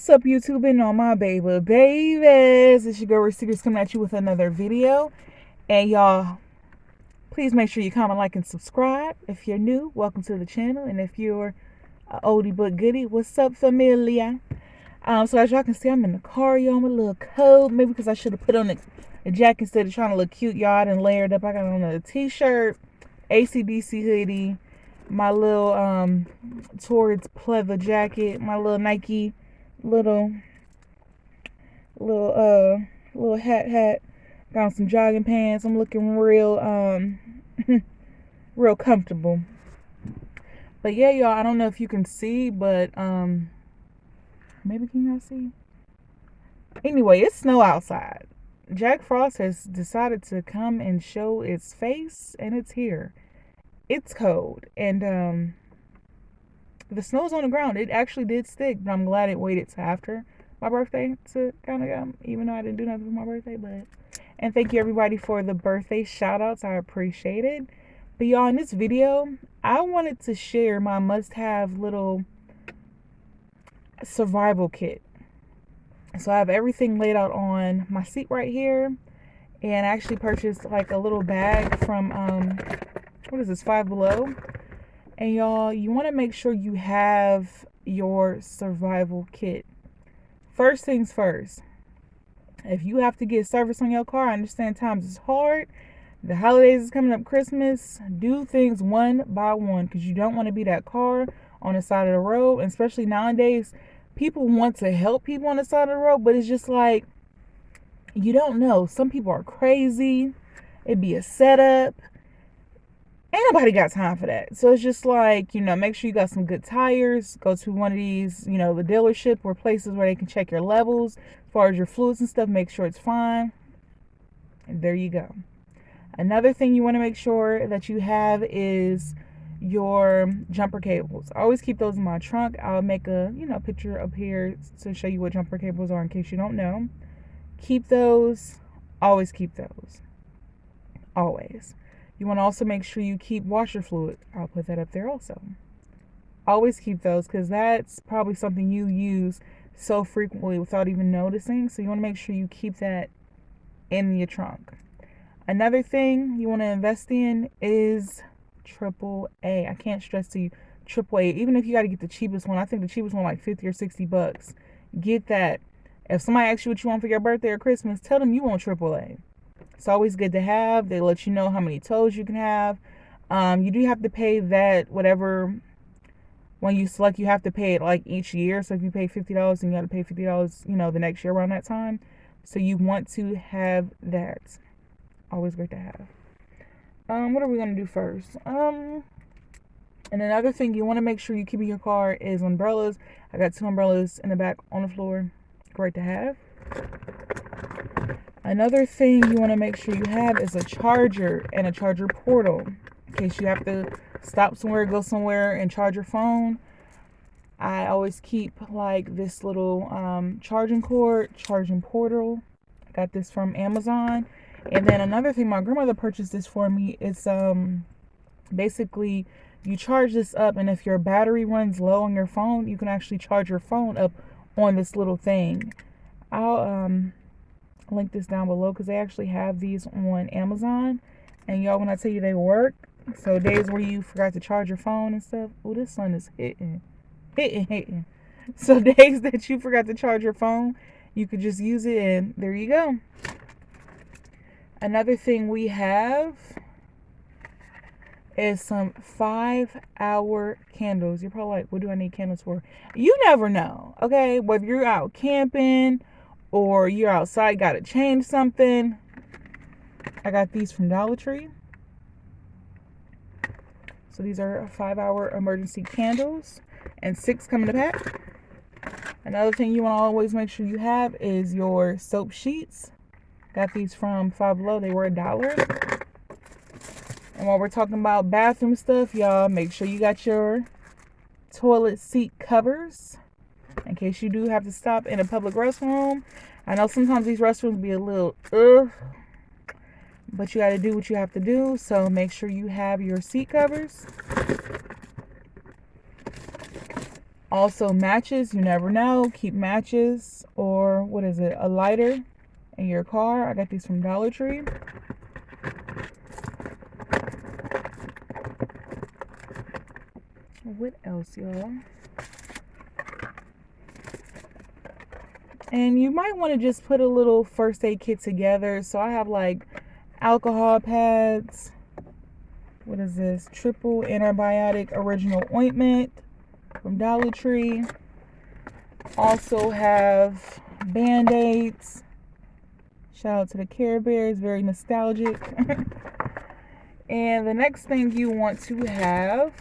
What's up, YouTube and all my babies? It's your girl Secrets coming at you with another video. And y'all, please make sure you comment, like, and subscribe. If you're new, welcome to the channel. And if you're an oldie but goodie, what's up, familia? So as y'all can see, I'm in the car, y'all. I'm a little cold. Maybe because I should have put on a jacket instead of trying to look cute, y'all. I done layered up. I got on a t-shirt, AC/DC hoodie, my little towards pleather jacket, my little Nike little hat, got on some jogging pants. I'm looking real real comfortable. But yeah, y'all, I don't know if you can see, but maybe can y'all see? Anyway, it's snow outside. Jack Frost has decided to come and show its face, and it's here. It's cold, and the snow's on the ground. It actually did stick, but I'm glad it waited till after my birthday to kind of come, even though I didn't do nothing for my birthday. And thank you everybody for the birthday shout outs. I appreciate it. But y'all, in this video, I wanted to share my must-have little survival kit. So I have everything laid out on my seat right here, and I actually purchased like a little bag from what is this, Five Below. And y'all, you want to make sure you have your survival kit. First things first, if you have to get service on your car, I understand times is hard. The holidays is coming up, Christmas. Do things one by one, because you don't want to be that car on the side of the road. And especially nowadays, people want to help people on the side of the road, but it's just like, you don't know. Some people are crazy. It'd be a setup. Ain't nobody got time for that. So it's just like, make sure you got some good tires. Go to one of these, the dealership or places where they can check your levels as far as your fluids and stuff. Make sure it's fine. And there you go. Another thing you want to make sure that you have is your jumper cables. I always keep those in my trunk. I'll make a, picture up here to show you what jumper cables are in case you don't know. Keep those. Always keep those. Always. You want to also make sure you keep washer fluid. I'll put that up there also. Always keep those, because that's probably something you use so frequently without even noticing. So you want to make sure you keep that in your trunk. Another thing you want to invest in is AAA. I can't stress to you, AAA. Even if you got to get the cheapest one, I think the cheapest one like $50 or $60. Get that. If somebody asks you what you want for your birthday or Christmas, tell them you want AAA. It's always good to have. They let you know how many toes you can have. You do have to pay that, whatever, when you select, you have to pay it like each year. So if you pay $50, then you got to pay $50, the next year around that time. So you want to have that. Always great to have. What are we going to do first? And another thing you want to make sure you keep in your car is umbrellas. I got 2 umbrellas in the back on the floor. Great to have. Another thing you want to make sure you have is a charger and a charger portal. In case you have to stop somewhere, go somewhere, and charge your phone. I always keep like this little charging cord, charging portal. I got this from Amazon. And then another thing, my grandmother purchased this for me. It's basically you charge this up, and if your battery runs low on your phone, you can actually charge your phone up on this little thing. I'll link this down below, because they actually have these on Amazon. And y'all, when I tell you they work, so days where you forgot to charge your phone and stuff, oh, this sun is hitting. So days that you forgot to charge your phone, you could just use it, and there you go. Another thing we have is some 5-hour candles. You're probably like, what do I need candles for? You never know, okay? Whether you're out camping or you're outside, got to change something. I got these from Dollar Tree. So these are 5-hour emergency candles, and 6 come in a pack. Another thing you want to always make sure you have is your soap sheets. Got these from Five Below. They were $1. And while we're talking about bathroom stuff, y'all, make sure you got your toilet seat covers in case you do have to stop in a public restroom. I know sometimes these restrooms be a little but you got to do what you have to do. So make sure you have your seat covers. Also matches, you never know. Keep matches or what is it, a lighter in your car. I got these from Dollar Tree. What else, y'all? And you might want to just put a little first aid kit together. So I have like alcohol pads. What is this? Triple antibiotic original ointment from Dollar Tree. Also have Bandaids. Shout out to the Care Bears, very nostalgic. And the next thing you want to have,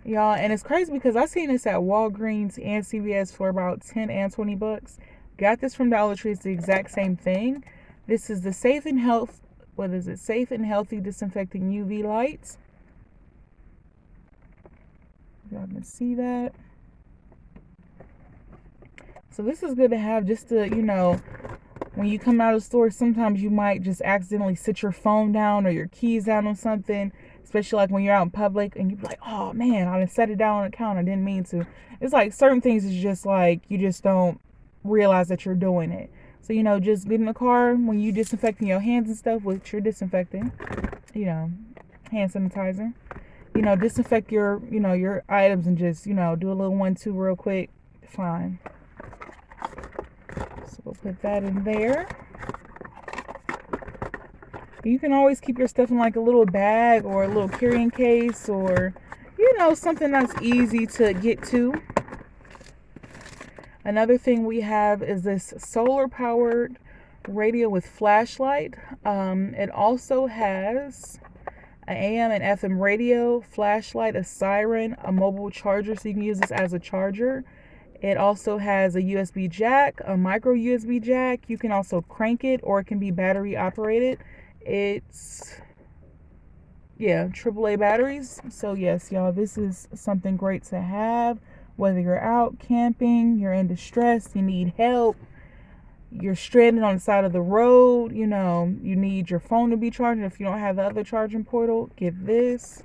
y'all, and it's crazy because I seen this at Walgreens and CVS for about 10 and 20 bucks. Got this from Dollar Tree. It's the exact same thing. This is the Safe and Healthy Disinfecting UV lights. Y'all can see that. So this is good to have just to, you know, when you come out of the store, sometimes you might just accidentally sit your phone down or your keys down on something, especially like when you're out in public and you're like, oh man, I done set it down on the counter. I didn't mean to. It's like certain things is just like, you just don't realize that you're doing it. So, you know, just get in the car when you disinfecting your hands and stuff, which you're disinfecting, you know, hand sanitizer, you know, disinfect your, you know, your items and just, you know, do a little 1-2 real quick. Fine. So we'll put that in there. You can always keep your stuff in like a little bag or a little carrying case or, you know, something that's easy to get to. Another thing we have is this solar powered radio with flashlight. It also has an AM and FM radio, flashlight, a siren, a mobile charger, so you can use this as a charger. It also has a USB jack, a micro USB jack. You can also crank it or it can be battery operated. It's, yeah, AAA batteries. So yes, y'all, this is something great to have. Whether you're out camping, you're in distress, you need help, you're stranded on the side of the road, you know, you need your phone to be charged. If you don't have the other charging portal, get this.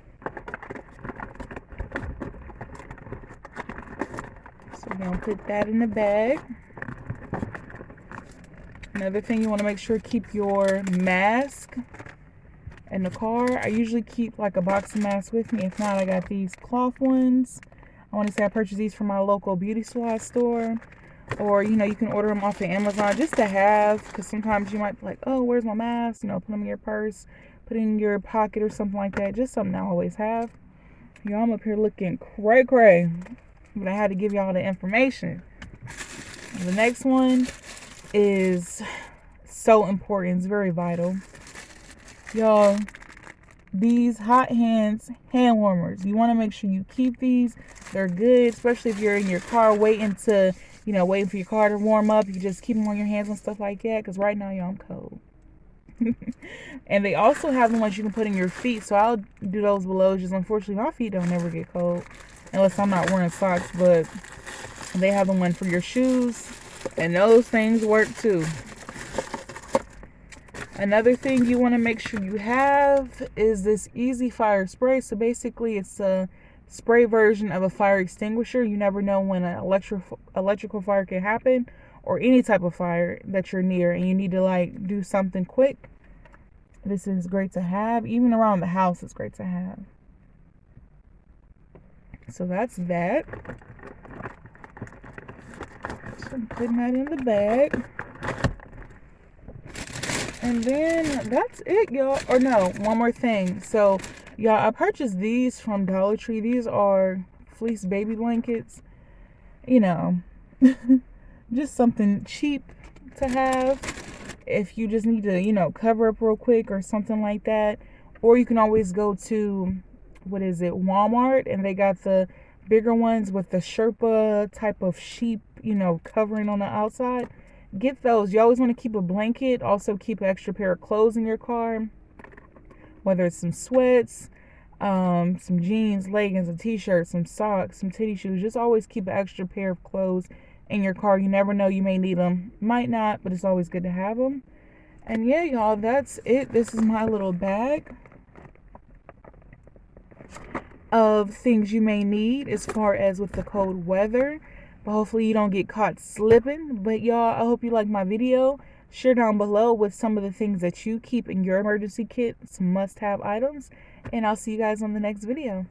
So we're going to put that in the bag. Another thing you want to make sure, keep your mask in the car. I usually keep like a box of masks with me. If not, I got these cloth ones. I want to say I purchased these from my local beauty supply store. Or, you know, you can order them off of Amazon just to have. Because sometimes you might be like, oh, where's my mask? You know, put them in your purse. Put it in your pocket or something like that. Just something I always have. Y'all, I'm up here looking cray-cray. But I had to give y'all the information. The next one is so important. It's very vital. Y'all, these hot hands hand warmers, you want to make sure you keep these. They're good, especially if you're in your car waiting for your car to warm up. You just keep them on your hands and stuff like that, because right now, y'all, I'm cold. And they also have the ones you can put in your feet, so I'll do those below. Just unfortunately, my feet don't ever get cold unless I'm not wearing socks, but they have the one for your shoes, and those things work too. Another thing you want to make sure you have is this easy fire spray. So basically it's a spray version of a fire extinguisher. You never know when an electrical fire can happen, or any type of fire that you're near and you need to like do something quick. This is great to have. Even around the house, it's great to have. So that's that. So I'm putting that in the bag. And then that's it, y'all. Or no, one more thing. So, y'all, I purchased these from Dollar Tree. These are fleece baby blankets. You know, just something cheap to have if you just need to, you know, cover up real quick or something like that. Or you can always go to, Walmart, and they got the bigger ones with the Sherpa type of sheep, you know, covering on the outside. Get those. You always want to keep a blanket. Also keep an extra pair of clothes in your car, whether it's some sweats, some jeans, leggings, a t-shirt, some socks, some titty shoes. Just always keep an extra pair of clothes in your car. You never know, you may need them, might not, but it's always good to have them. And yeah, y'all, that's it. This is my little bag. of things you may need as far as with the cold weather. But hopefully you don't get caught slipping. But y'all, I hope you like my video. Share down below with some of the things that you keep in your emergency kit, some must-have items. And I'll see you guys on the next video.